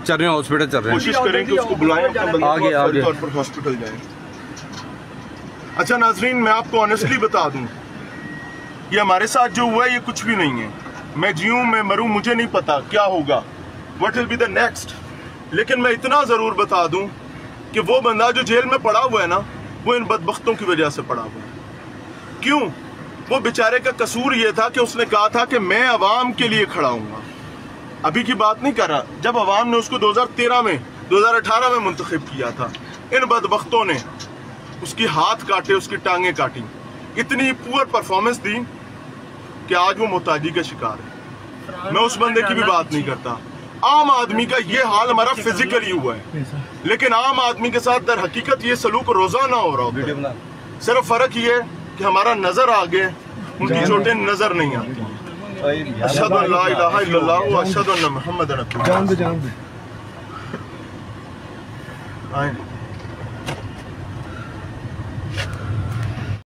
चल रहे हैं, हॉस्पिटल चल रहे हैं, कोशिश करें कि उसको बुलाएं, आगे आगे तौर पर हॉस्पिटल जाएं। अच्छा नाजरीन, मैं आपको ऑनेस्टली बता दूं, ये हमारे साथ जो हुआ है ये कुछ भी नहीं है। मैं जीऊं मैं मरूं मुझे नहीं पता क्या होगा, what will be the next. लेकिन मैं इतना जरूर बता दूं कि वो बंदा जो जेल में पड़ा हुआ है ना, वो इन बदबख्तों की वजह से पड़ा हुआ है। क्यों? वो बेचारे का कसूर ये था कि उसने कहा था कि मैं अवाम के लिए खड़ा हूँ। अभी की बात नहीं कर रहा, जब अवाम ने उसको 2013 में 2018 में मुंतखब किया था, इन बदबख्तों ने उसकी हाथ काटे, उसकी टांगे काटी, इतनी पुअर परफॉर्मेंस दी कि आज वो मुहताजी का शिकार है। मैं उस बंदे की भी बात नहीं करता। आम आदमी का ये हाल हमारा फिजिकली हुआ है, लेकिन आम आदमी के साथ दर हकीकत ये सलूक रोजाना हो रहा होता है। सिर्फ फर्क ये है कि हमारा नजर आगे, उनकी चोटें नजर नहीं आती। अशहदु अल्ला इलाहा इल्लल्लाह व अशहदु अन्ना मुहम्मदन रसूलुल्लाह।